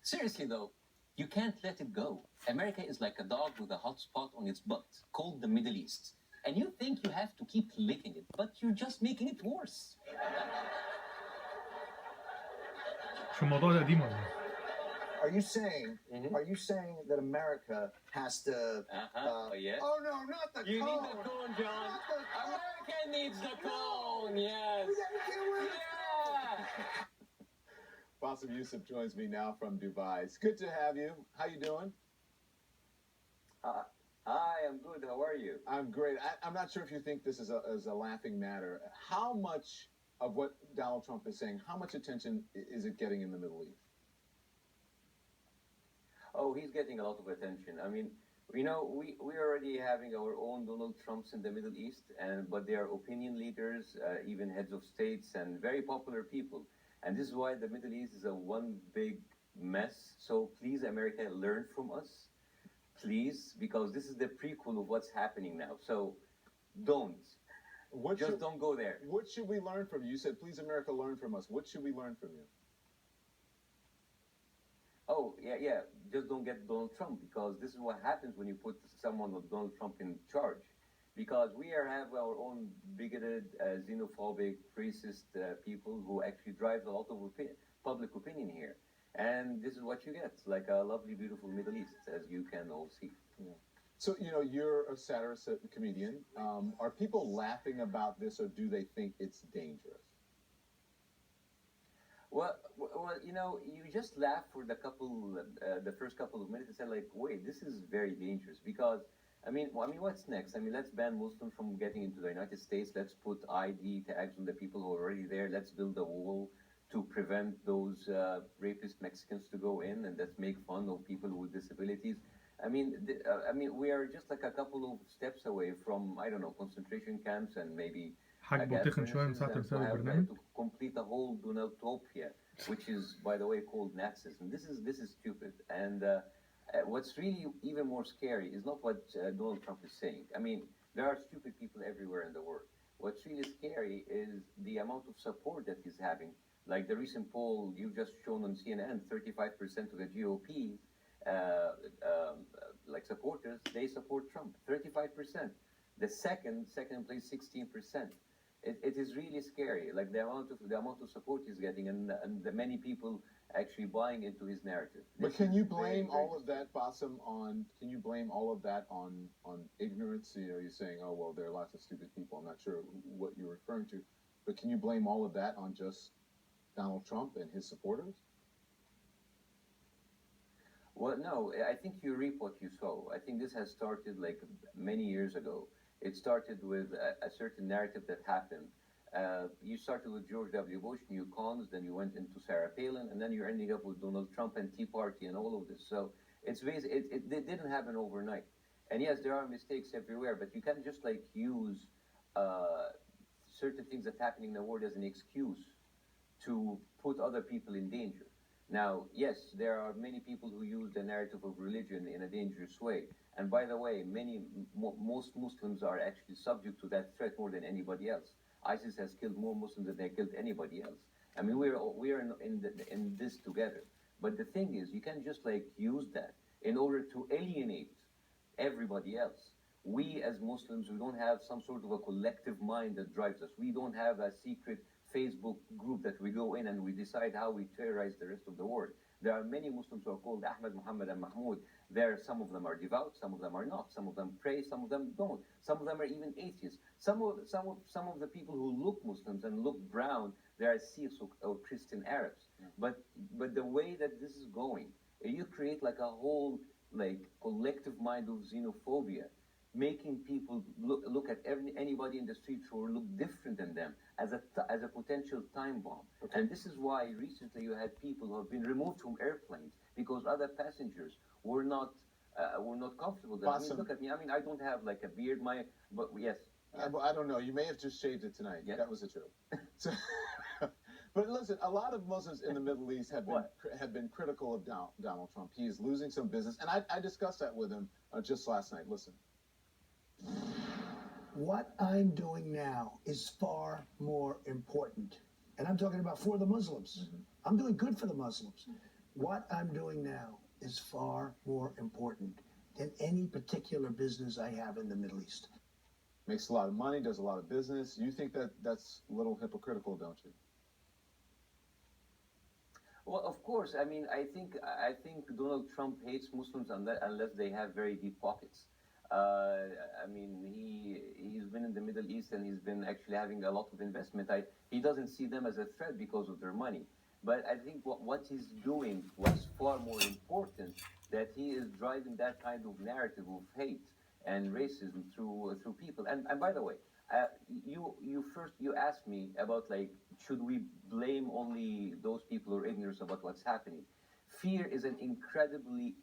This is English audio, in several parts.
Seriously though, you can't let it go. America is like a dog with a hot spot on its butt, called the Middle East. And you think you have to keep licking it, but you're just making it worse. شو الموضوع ده قديم ولا ايه؟ Are you saying that America has to? Yeah. Oh no, not the You cone. need the cone, John. Not the cone. America needs the cone. Yes. We gotta get rid of Yeah. Bassem Youssef joins me now from Dubai. It's good to have you. How you doing? Hi, I'm good. How are you? I'm great. I'm not sure if you think this is a laughing matter. How much of what Donald Trump is saying, how much attention is it getting in the Middle East? Oh, he's getting a lot of attention. I mean, we're already having our own Donald Trumps in the Middle East, but they are opinion leaders, even heads of states, and very popular people. And this is why the Middle East is a one big mess. So please, America, learn from us. Please, because this is the prequel of what's happening now. So don't. Don't go there. What should we learn from you? You said, please, America, learn from us. What should we learn from you? Oh, yeah. Just don't get Donald Trump, because this is what happens when you put someone with Donald Trump in charge. Because we have our own bigoted, xenophobic, racist people who actually drive a lot of public opinion here. And this is what you get, like a lovely, beautiful Middle East, as you can all see. Yeah. So, you're a satirist, a comedian. Are people laughing about this, or do they think it's dangerous? Well, you just laugh for the first couple of minutes and say, like, wait, this is very dangerous. Because, what's next? Let's ban Muslims from getting into the United States. Let's put ID tags on the people who are already there. Let's build a wall to prevent those rapist Mexicans to go in, and let's make fun of people with disabilities. We are just like a couple of steps away from, I don't know, concentration camps and maybe حاجبه تخن شويه من ساعه بسبب البرنامج. to complete a whole Donaldtopia, which is, by the way, called Nazism. This is stupid. And what's really even more scary is not what Donald Trump is saying. There are stupid people everywhere in the world. What's really scary is the amount of support that he's having. Like the recent poll you've just shown on CNN, 35% of the GOP supporters, they support Trump. 35%. The second in place, 16%. It is really scary, like the amount of support he's getting, and the many people actually buying into his narrative. But can you blame all of that, Bassem, on ignorance? You're saying, oh well, there are lots of stupid people. I'm not sure what you're referring to, but can you blame all of that on just Donald Trump and his supporters? Well, no, I think you reap what you sow. I think this has started like many years ago. It started with a certain narrative that happened. You started with George W. Bush, new cons, then you went into Sarah Palin, and then you're ending up with Donald Trump and Tea Party and all of this. So it didn't happen overnight. And yes, there are mistakes everywhere, but you can't just like use certain things that's happening in the world as an excuse to put other people in danger. Now, yes, there are many people who use the narrative of religion in a dangerous way. And by the way, most Muslims are actually subject to that threat more than anybody else. ISIS has killed more Muslims than they killed anybody else. We are in this together. But the thing is, you can't just like use that in order to alienate everybody else. We as Muslims, we don't have some sort of a collective mind that drives us. We don't have a secret Facebook group that we go in and we decide how we terrorize the rest of the world. There are many Muslims who are called Ahmed, Muhammad, and Mahmoud. Some of them are devout, some of them are not. Some of them pray, some of them don't. Some of them are even atheists. Some of the people who look Muslims and look brown, they are Sikhs or Christian Arabs. Yeah. But the way that this is going, you create like a whole like collective mind of xenophobia, making people look at anybody in the street who look different than them as a potential time bomb. Okay. And this is why recently you had people who have been removed from airplanes because other passengers were not comfortable. Look at me. I don't have like a beard. But yes. I don't know. You may have just shaved it tonight. Yeah. That was the truth. But listen, a lot of Muslims in the Middle East have been critical of Donald Trump. He is losing some business, and I discussed that with him just last night. Listen. What I'm doing now is far more important. And I'm talking about for the Muslims. Mm-hmm. I'm doing good for the Muslims. What I'm doing now is far more important than any particular business I have in the Middle East. Makes a lot of money, does a lot of business. You think that that's a little hypocritical, don't you? Well, of course. I mean, I think Donald Trump hates Muslims unless they have very deep pockets. I mean, he's been in the Middle East and he's been actually having a lot of investment. He doesn't see them as a threat because of their money. But I think what he's doing was far more important, that he is driving that kind of narrative of hate and racism through people. And by the way, you asked me about, like, should we blame only those people who are ignorant about what's happening? Fear is an incredibly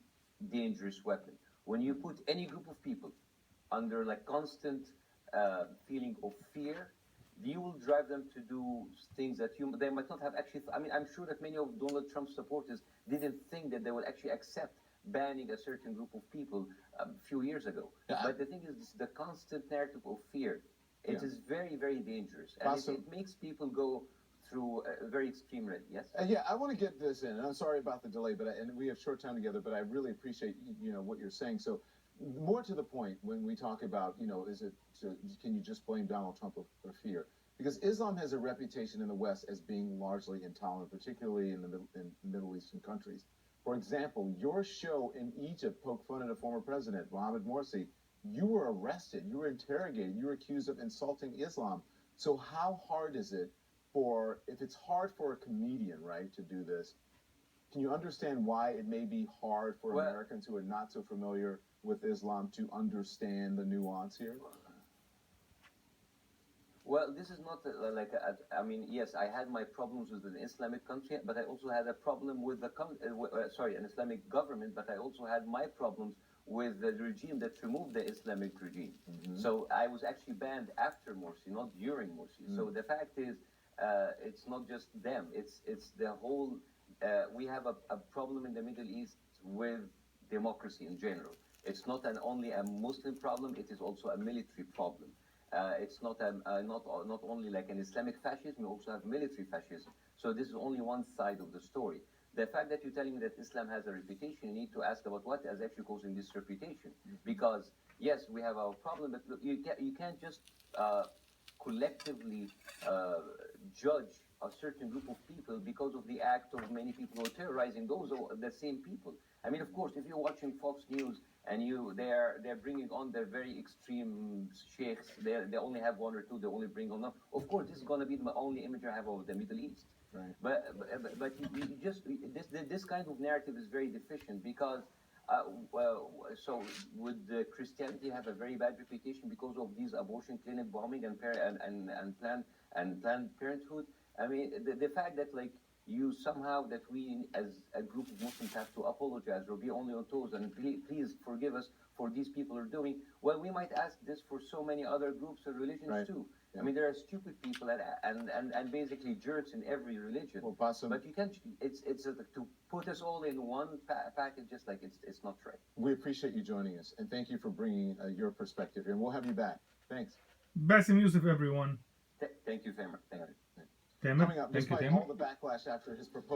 dangerous weapon. When you put any group of people under like constant feeling of fear, you will drive them to do things that they might not have actually. I mean, I'm sure that many of Donald Trump's supporters didn't think that they would actually accept banning a certain group of people a few years ago. Yeah. But the thing is, the constant narrative of fear, it is very, very dangerous. And Bassem, it makes people go through a very extreme rate. Yes? yeah, I want to get this in. And I'm sorry about the delay, and we have short time together, but I really appreciate, what you're saying. So more to the point, when we talk about, can you just blame Donald Trump for fear? Because Islam has a reputation in the West as being largely intolerant, particularly in the Middle Eastern countries. For example, your show in Egypt poked fun at a former president, Mohammed Morsi. You were arrested, you were interrogated, you were accused of insulting Islam. So how hard is it if it's hard for a comedian, right, to do this, can you understand why it may be hard for Americans who are not so familiar with Islam to understand the nuance here? Well, this is not I mean, yes, I had my problems with an Islamic country, but I also had a problem with an Islamic government, but I also had my problems with the regime that removed the Islamic regime. Mm-hmm. So I was actually banned after Morsi, not during Morsi. Mm-hmm. So the fact is, it's not just them, it's the whole, we have a problem in the Middle East with democracy in general. It's not only a Muslim problem, it is also a military problem. It's not only like an Islamic fascism, we also have military fascism. So this is only one side of the story. The fact that you're telling me that Islam has a reputation, you need to ask about what is actually causing this reputation. Because yes, we have our problem, but look, you can't just collectively judge a certain group of people because of the act of many people who are terrorizing those are the same people. I mean, of course, if you're watching Fox News and they're bringing on their very extreme sheikhs, they only have one or two, they only bring on them. Of course, this is going to be the only image I have of the Middle East. Right. But this kind of narrative is very deficient because. So would Christianity have a very bad reputation because of these abortion clinic bombing and Planned Parenthood? I mean, the fact that like you somehow that we as a group of Muslims have to apologize or be only on toes and please forgive us for these people are doing. Well, we might ask this for so many other groups or religions too. Yeah. I mean, there are stupid people and basically jerks in every religion. Well, Bassem, but you can't. It's to put us all in one package. Just like it's not right. We appreciate you joining us and thank you for bringing your perspective here. And we'll have you back. Thanks. Bassem, Youssef, everyone. Thank you, Famer. Thank you. Coming up, despite all the backlash after his proposal.